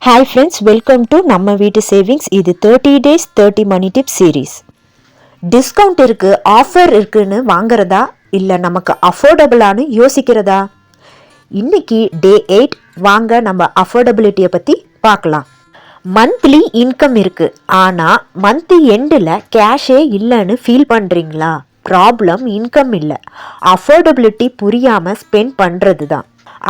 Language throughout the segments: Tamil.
Hi friends, welcome to நம்ம வீட்டு சேவிங்ஸ். இது 30 days 30 money tip series. Discount இருக்கு, ஆஃபர் இருக்குன்னு வாங்குறதா இல்லை நமக்கு அஃபோர்டபுளானு யோசிக்கிறதா? இன்னைக்கு டே 8 வாங்க நம்ம அஃபோர்டபிலிட்டியை பற்றி பார்க்கலாம். மந்த்லி இன்கம் இருக்கு, ஆனால் மந்த் எண்டில் கேஷே இல்லைன்னு ஃபீல் பண்ணுறீங்களா? ப்ராப்ளம் இன்கம் இல்லை, அஃபோர்டபிலிட்டி புரியாமல் ஸ்பெண்ட் பண்ணுறது தான்.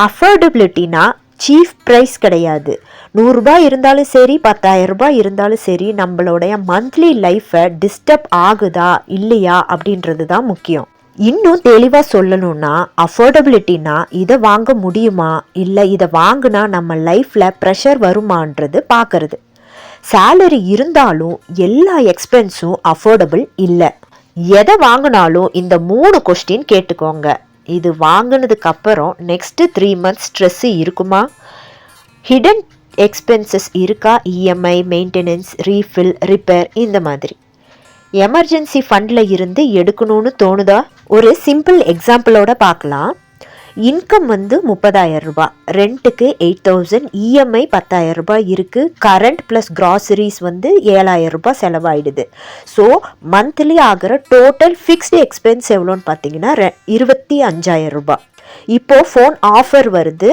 அஃபோர்டபிலிட்டினா சீஃப் ப்ரைஸ் கிடையாது. 100 ரூபாய் இருந்தாலும் சரி, 10,000 ரூபாய் இருந்தாலும் சரி, நம்மளுடைய மந்த்லி லைஃப்பை டிஸ்டர்ப் ஆகுதா இல்லையா அப்படின்றது தான் முக்கியம். இன்னும் தெளிவாக சொல்லணும்னா, அஃபோர்டபிலிட்டினா இதை வாங்க முடியுமா இல்லை இதை வாங்கினா நம்ம லைஃப்பில் ப்ரெஷர் வருமானது பார்க்கறது. சேலரி இருந்தாலும் எல்லா எக்ஸ்பென்ஸும் அஃபோர்டபுள் இல்லை. எதை வாங்கினாலும் இந்த 3 கொஸ்டின் கேட்டுக்கோங்க. இது வாங்கினதுக்கு அப்புறம் நெக்ஸ்ட் 3 months ஸ்ட்ரெஸ் இருக்குமா? ஹிடன் எக்ஸ்பென்சஸ் இருக்கா? இஎம்ஐ, மெயின்டெனன்ஸ், ரீஃபில், ரிப்பேர், இந்த மாதிரி. எமர்ஜென்சி ஃபண்டில் இருந்து எடுக்கணும்னு தோணுதா? ஒரு சிம்பிள் எக்ஸாம்பிளோட பார்க்கலாம். இன்கம் 30,000 ரூபாய், ரெண்ட்டுக்கு 8,000, இஎம்ஐ 10,000 ரூபாய் இருக்குது, கரண்ட் ப்ளஸ் கிராசரிஸ் 7,000 ரூபாய் செலவாயிடுது. ஸோ மந்த்லி ஆகிற டோட்டல் ஃபிக்ஸ்டு எக்ஸ்பென்ஸ் எவ்வளோன்னு பார்த்தீங்கன்னா 25,000 ரூபாய். இப்போது ஃபோன் ஆஃபர் வருது,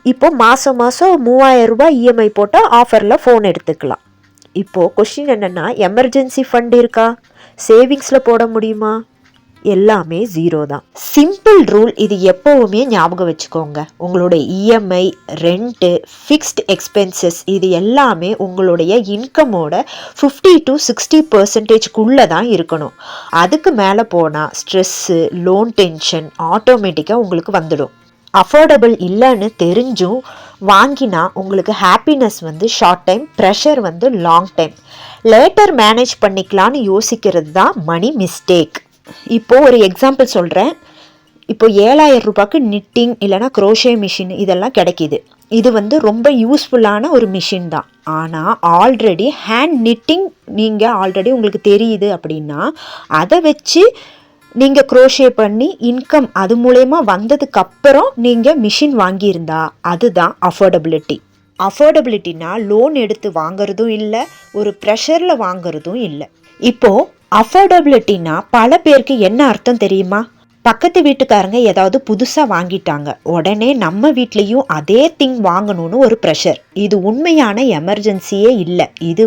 இப்போது மாதம் 3,000 ரூபாய் இஎம்ஐ போட்டால் ஆஃபரில் ஃபோன் எடுத்துக்கலாம். இப்போது கொஸ்டின் என்னென்னா, எமர்ஜென்சி ஃபண்ட் இருக்கா? சேவிங்ஸில் போட முடியுமா? எல்லாமே 0 தான். சிம்பிள் ரூல், இது எப்போவுமே ஞாபகம் வச்சுக்கோங்க. உங்களுடைய இஎம்ஐ, ரெண்ட்டு, ஃபிக்ஸ்ட் எக்ஸ்பென்சஸ் இது எல்லாமே உங்களுடைய இன்கமோட 50 to 60% தான் இருக்கணும். அதுக்கு மேலே போனால் ஸ்ட்ரெஸ்ஸு, லோன் டென்ஷன் ஆட்டோமேட்டிக்காக உங்களுக்கு வந்துடும். அஃபோர்டபுள் இல்லைன்னு தெரிஞ்சும் வாங்கினா உங்களுக்கு happiness short time, pressure long time. Later manage பண்ணிக்கலான்னு யோசிக்கிறது தான் மணி மிஸ்டேக். இப்போது ஒரு எக்ஸாம்பிள் சொல்கிறேன். இப்போ 7,000 ரூபாய்க்கு நிட்டிங் இல்லைனா க்ரோஷே மிஷின் இதெல்லாம் கிடைக்கிது. இது ரொம்ப யூஸ்ஃபுல்லான ஒரு மிஷின் தான். ஆனால் ஆல்ரெடி ஹேண்ட் நிட்டிங் நீங்கள் ஆல்ரெடி உங்களுக்கு தெரியுது அப்படின்னா அதை வச்சு நீங்கள் க்ரோஷே பண்ணி இன்கம் அது மூலயமா வந்ததுக்கப்புறம் நீங்கள் மிஷின் வாங்கியிருந்தா அதுதான் அஃபோர்டபிலிட்டி. அஃபோர்டபிலிட்டினா லோன் எடுத்து வாங்கிறதும் இல்லை, ஒரு ப்ரெஷரில் வாங்கிறதும் இல்லை. இப்போது அஃபோர்டபிலிட்டினா பல பேருக்கு என்ன அர்த்தம் தெரியுமா? பக்கத்து வீட்டுக்காரங்க ஏதாவது புதுசாக வாங்கிட்டாங்க, உடனே நம்ம வீட்லேயும் அதே திங் வாங்கணும்னு ஒரு ப்ரெஷர். இது உண்மையான எமர்ஜென்சியே இல்லை, இது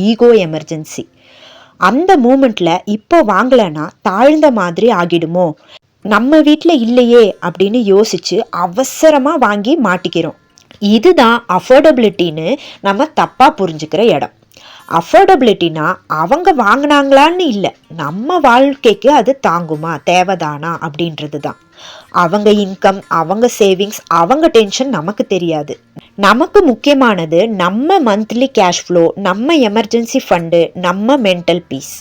ஈகோ எமர்ஜென்சி. அந்த மூமெண்ட்டில் இப்போ வாங்கலைன்னா தாழ்ந்த மாதிரி ஆகிடுமோ, நம்ம வீட்டில் இல்லையே அப்படின்னு யோசித்து அவசரமாக வாங்கி மாட்டிக்கிறோம். இதுதான் அஃபோர்டபிலிட்டின்னு நம்ம தப்பாக புரிஞ்சுக்கிற இடம். அஃபோர்டபிலிட்டினா அவங்க வாங்கினாங்களான்னு இல்லை, நம்ம வாழ்க்கைக்கு அது தாங்குமா, தேவைதானா அப்படின்றது தான். அவங்க இன்கம், அவங்க சேவிங்ஸ், அவங்க டென்ஷன் நமக்கு தெரியாது. நமக்கு முக்கியமானது நம்ம மந்த்லி கேஷ் ஃப்ளோ, நம்ம எமர்ஜென்சி ஃபண்டு, நம்ம மென்டல் பீஸ்.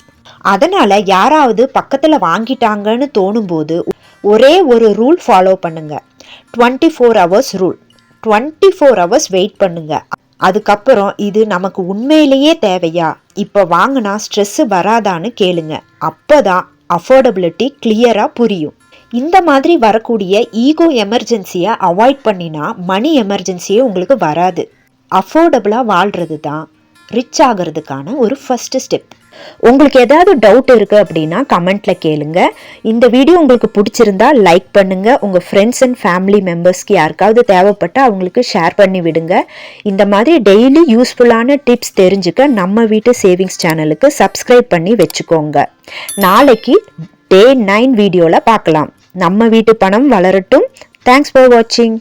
அதனால் யாராவது பக்கத்தில் வாங்கிட்டாங்கன்னு தோணும்போது ஒரே ஒரு ரூல் ஃபாலோ பண்ணுங்க. 24 hours ரூல். 24 hours வெயிட் பண்ணுங்க. அதுக்கப்புறம் இது நமக்கு உண்மையிலேயே தேவையா, இப்போ வாங்கினா ஸ்ட்ரெஸ்ஸு வராதான்னு கேளுங்க. அப்போ தான் அஃபோர்டபிலிட்டி கிளியராக புரியும். இந்த மாதிரி வரக்கூடிய ஈகோ எமர்ஜென்சியை அவாய்ட் பண்ணினா மணி எமர்ஜென்சியே உங்களுக்கு வராது. அஃபோர்டபுளாக வாழ்கிறது தான் ரிச் ஆகிறதுக்கான ஒரு ஃபஸ்ட்டு ஸ்டெப். உங்களுக்கு ஏதாவது டவுட் இருக்குது அப்படின்னா கமெண்ட்டில் கேளுங்க. இந்த வீடியோ உங்களுக்கு பிடிச்சிருந்தா லைக் பண்ணுங்கள். உங்கள் ஃப்ரெண்ட்ஸ் அண்ட் ஃபேமிலி மெம்பர்ஸ்க்கு யாருக்காவது தேவைப்பட்டால் அவங்களுக்கு ஷேர் பண்ணி விடுங்க. இந்த மாதிரி டெய்லி யூஸ்ஃபுல்லான டிப்ஸ் தெரிஞ்சுக்க நம்ம வீட்டு சேவிங்ஸ் சேனலுக்கு சப்ஸ்கிரைப் பண்ணி வச்சுக்கோங்க. நாளைக்கு டே 9 வீடியோவில் பார்க்கலாம். நம்ம வீட்டு பணம் வளரட்டும். தேங்க்ஸ் ஃபார் வாட்சிங்.